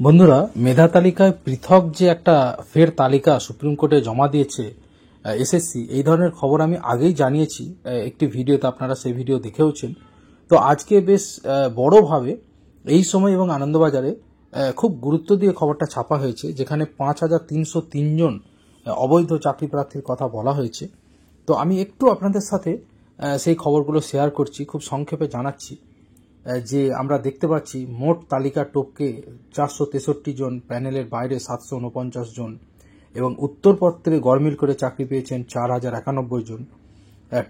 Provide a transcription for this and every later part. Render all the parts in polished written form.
বন্ধুরা, মেধা তালিকায় পৃথক যে একটা ফের তালিকা সুপ্রিম কোর্টে জমা দিয়েছে এসএসসি, এই ধরনের খবর আমি আগেই জানিয়েছি একটি ভিডিওতে, আপনারা সেই ভিডিও দেখেওছেন। তো আজকে বেশ বড়ভাবে এই সময় এবং আনন্দবাজারে খুব গুরুত্ব দিয়ে খবরটা ছাপা হয়েছে, যেখানে 5,303 জন অবৈধ চাকরি প্রার্থীর কথা বলা হয়েছে। তো আমি একটু আপনাদের সাথে সেই খবরগুলো শেয়ার করছি, খুব সংক্ষেপে জানাচ্ছি যে আমরা দেখতে পাচ্ছি মোট তালিকা টপকে 463 জন, প্যানেলের বাইরে 749 জন, এবং উত্তরপত্রে গরমিল করে চাকরি পেয়েছেন 4,091 জন।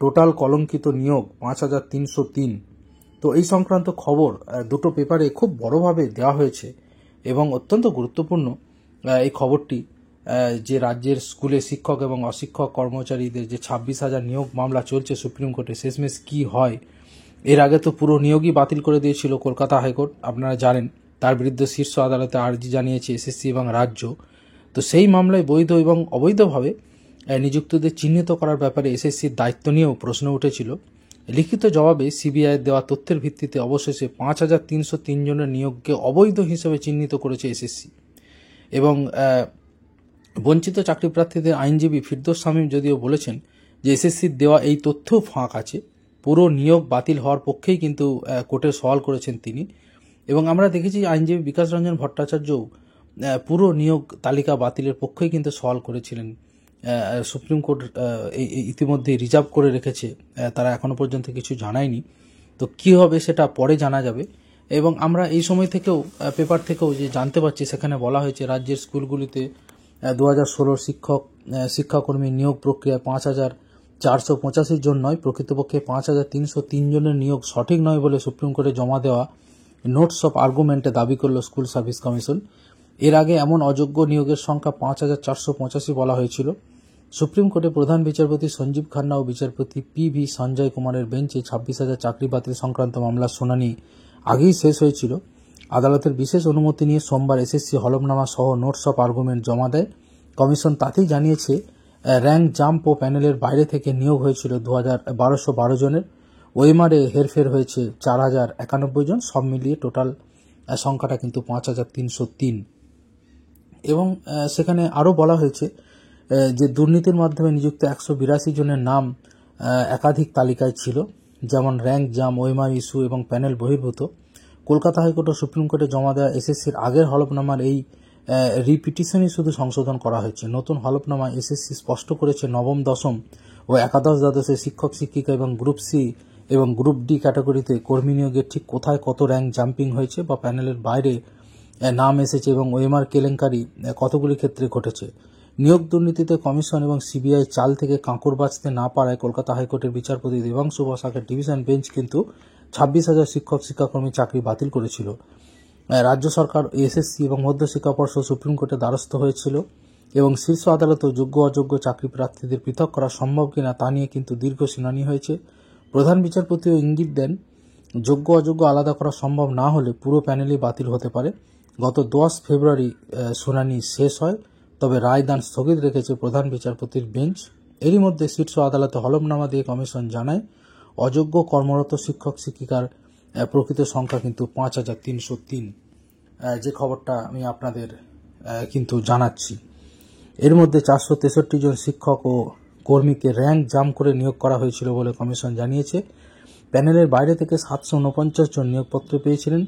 টোটাল কলঙ্কিত নিয়োগ 5,303। তো এই সংক্রান্ত খবর দুটো পেপারে খুব বড়ভাবে দেওয়া হয়েছে এবং অত্যন্ত গুরুত্বপূর্ণ এই খবরটি, যে রাজ্যের স্কুলে শিক্ষক এবং অশিক্ষক কর্মচারীদের যে 26,000 নিয়োগ মামলা চলছে সুপ্রিম কোর্টে, শেষমেশ কি হয়। এর আগে তো পুরো নিয়োগই বাতিল করে দিয়েছিল কলকাতা হাইকোর্ট, আপনারা জানেন। তার বিরুদ্ধে শীর্ষ আদালতে আর্জি জানিয়েছে এসএসসি এবং রাজ্য। তো সেই মামলায় বৈধ এবং অবৈধভাবে নিযুক্তদের চিহ্নিত করার ব্যাপারে এসএসসির দায়িত্ব নিয়েও প্রশ্ন উঠেছিল। লিখিত জবাবে সিবিআইয়ের দেওয়া তথ্যের ভিত্তিতে অবশেষে 5,303 জনের নিয়োগকে অবৈধ হিসেবে চিহ্নিত করেছে এসএসসি। এবং বঞ্চিত চাকরি প্রার্থীদের আইনজীবী ফিরদৌস শামীম যদিও বলেছেন যে এসএসসির দেওয়া এই তথ্যও ফাঁক আছে, পুরো নিয়োগ বাতিল হওয়ার পক্ষেই কিন্তু কোর্টে সওয়াল করেছেন তিনি। এবং আমরা দেখেছি আইনজীবী বিকাশ রঞ্জন ভট্টাচার্যও পুরো নিয়োগ তালিকা বাতিলের পক্ষেই কিন্তু সওয়াল করেছিলেন। সুপ্রিম কোর্ট ইতিমধ্যে রিজার্ভ করে রেখেছে, তারা এখনো পর্যন্ত কিছু জানায়নি। তো কি হবে সেটা পরে জানা যাবে। এবং আমরা এই সময় থেকেও পেপার থেকেও যে জানতে পারছি, সেখানে বলা হয়েছে রাজ্যের স্কুলগুলিতে 2016 শিক্ষাকর্মী নিয়োগ প্রক্রিয়ায় 5,485 জন নয়, প্রকৃতপক্ষে 5,303 জনের নিয়োগ সঠিক নয় বলে সুপ্রিম কোর্টে জমা দেওয়া নোটস অফ আর্গুমেন্টে দাবি করল স্কুল সার্ভিস কমিশন। এর আগে এমন অযোগ্য নিয়োগের সংখ্যা 5,485 বলা হয়েছিল। সুপ্রিম কোর্টে প্রধান বিচারপতি সঞ্জীব খান্না ও বিচারপতি PV সঞ্জয় কুমারের বেঞ্চে 26,000 চাকরি বাতিল সংক্রান্ত মামলার শুনানি আগেই শেষ হয়েছিল। আদালতের বিশেষ অনুমতি নিয়ে সোমবার এসএসসি হলফনামা সহ নোটস অফ আর্গুমেন্ট জমা দেয়। কমিশন তাতেই জানিয়েছে র্যাঙ্ক জাম্প ও প্যানেলের বাইরে থেকে নিয়োগ হয়েছিল 2,1212 জনের, ওএমআরে হেরফের হয়েছে 4,091 জন, সব মিলিয়ে টোটাল সংখ্যাটা কিন্তু 5,303। এবং সেখানে আরও বলা হয়েছে যে দুর্নীতির মাধ্যমে নিযুক্ত 182 জনের নাম একাধিক তালিকায় ছিল, যেমন র্যাঙ্ক জাম, ওএমআর ইস্যু এবং প্যানেল বহির্ভূত। কলকাতা হাইকোর্ট ও সুপ্রিম কোর্টে জমা দেওয়া এসএসসির আগের হলফনামার এই রিপিটিশনই শুধু সংশোধন করা হয়েছে। নতুন হলফনামায় এসএসসি স্পষ্ট করেছে নবম, দশম ও একাদশ দ্বাদশের শিক্ষক শিক্ষিকা এবং গ্রুপ সি এবং গ্রুপ ডি ক্যাটাগরিতে কর্মী নিয়োগের ঠিক কোথায় কত র্যাঙ্ক জাম্পিং হয়েছে বা প্যানেলের বাইরে নাম এসেছে এবং ওএমআর কেলেঙ্কারি কতগুলি ক্ষেত্রে ঘটেছে। নিয়োগ দুর্নীতিতে কমিশন এবং সিবিআই চাল থেকে কাঁকড় বাঁচতে না পারায় কলকাতা হাইকোর্টের বিচারপতি দেবাংশু বসাকের ডিভিশন বেঞ্চ কিন্তু 26,000 শিক্ষক শিক্ষাকর্মী চাকরি বাতিল করেছিল। রাজ্য সরকার, এসএসসি এবং মধ্যশিক্ষা পর্ষদ সুপ্রিম কোর্টে দ্বারস্থ হয়েছিল এবং শীর্ষ আদালতেও যোগ্য অযোগ্য চাকরি প্রার্থীদের পৃথক করা সম্ভব কিনা তা নিয়ে কিন্তু দীর্ঘ শুনানি হয়েছে। প্রধান বিচারপতিও ইঙ্গিত দেন যোগ্য অযোগ্য আলাদা করা সম্ভব না হলে পুরো প্যানেলই বাতিল হতে পারে। গত 10 ফেব্রুয়ারি শুনানি শেষ হয়, তবে রায়দান স্থগিত রেখেছে প্রধান বিচারপতির বেঞ্চ। এরই মধ্যে শীর্ষ আদালতে হলফনামা দিয়ে কমিশন জানায় অযোগ্য কর্মরত শিক্ষক শিক্ষিকার প্রকৃত সংখ্যা কিন্তু 5,303, যে খবরটা আমি আপনাদের কিন্তু জানাচ্ছি। এর মধ্যে 463 জন শিক্ষক ও কর্মীকে র্যাঙ্ক জাম করে নিয়োগ করা হয়েছিল বলে কমিশন জানিয়েছে। প্যানেলের বাইরে থেকে 749 জন নিয়োগপত্র পেয়েছিলেন।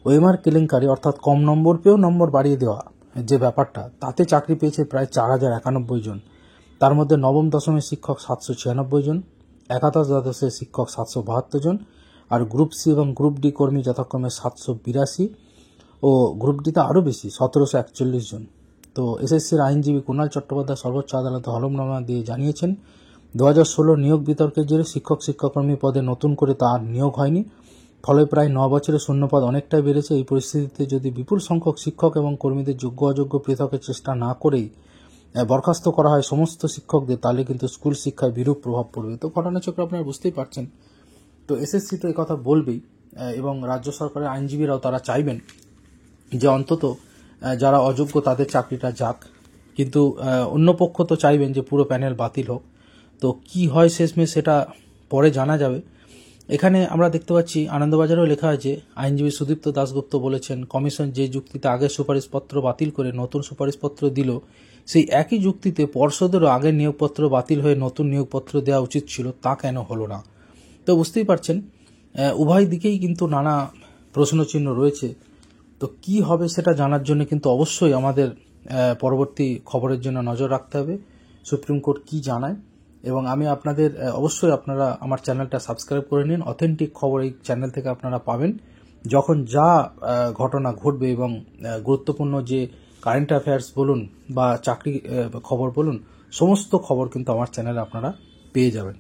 ওএমআর কেলেঙ্কারি, অর্থাৎ কম নম্বর পেয়েও নম্বর বাড়িয়ে দেওয়া যে ব্যাপারটা, তাতে চাকরি পেয়েছে প্রায় 4,091 জন। তার মধ্যে নবম দশমের শিক্ষক 796 জন, একাদশ দ্বাদশের শিক্ষক 772 জন, আর গ্রুপ সি এবং গ্রুপ ডি কর্মী যথাক্রমে 782 ও গ্রুপ ডিতে আরও বেশি 1,741 জন। তো এসএসসির আইনজীবী কুণাল চট্টোপাধ্যায় সর্বোচ্চ আদালতে হলফনামা দিয়ে জানিয়েছেন 2016 নিয়োগ বিতর্কের জেরে শিক্ষক শিক্ষাকর্মী পদে নতুন করে তার নিয়োগ হয়নি, ফলে প্রায় 9 বছরে শূন্যপদ অনেকটাই বেড়েছে। এই পরিস্থিতিতে যদি বিপুল সংখ্যক শিক্ষক এবং কর্মীদের যোগ্য অযোগ্য পৃথকের চেষ্টা না করেই বরখাস্ত করা হয় সমস্ত শিক্ষকদের, তাহলে কিন্তু স্কুল শিক্ষায় বিরূপ প্রভাব পড়বে। তো ঘটনাচক্র আপনারা বুঝতেই পারছেন। তো এসএসসি তো এই কথা বলবেই, এবং রাজ্য সরকারের আইনজীবীরাও তারা চাইবেন যে অন্তত যারা অযোগ্য তাদের চাকরিটা যাক, কিন্তু অন্য পক্ষ তো চাইবেন যে পুরো প্যানেল বাতিল হোক। তো কি হয় শেষমেশ সেটা পরে জানা যাবে। এখানে আমরা দেখতে পাচ্ছি আনন্দবাজারেও লেখা আছে, আইনজীবী সুদীপ্ত দাশগুপ্ত বলেছেন, কমিশন যে যুক্তিতে আগের সুপারিশপত্র বাতিল করে নতুন সুপারিশপত্র দিল, সেই একই যুক্তিতে পর্ষদেরও আগের নিয়োগপত্র বাতিল হয়ে নতুন নিয়োগপত্র দেওয়া উচিত ছিল, তা কেন হলো না? তো বুঝতেই পারছেন উভয় দিকেই কিন্তু নানা প্রশ্নচিহ্ন রয়েছে। তো কি হবে সেটা জানার জন্য কিন্তু অবশ্যই আমাদের পরবর্তী খবরের জন্য নজর রাখতে হবে, সুপ্রিম কোর্ট কি জানায়। এবং আমি আপনাদের অবশ্যই আপনারা আমার চ্যানেলটা সাবস্ক্রাইব করে নিন। অথেন্টিক খবর এই চ্যানেল থেকে আপনারা পাবেন। যখন যা ঘটনা ঘটবে এবং গুরুত্বপূর্ণ যে কারেন্ট অ্যাফেয়ার্স বলুন বা চাকরি খবর বলুন, সমস্ত খবর কিন্তু আমার চ্যানেলে আপনারা পেয়ে যাবেন।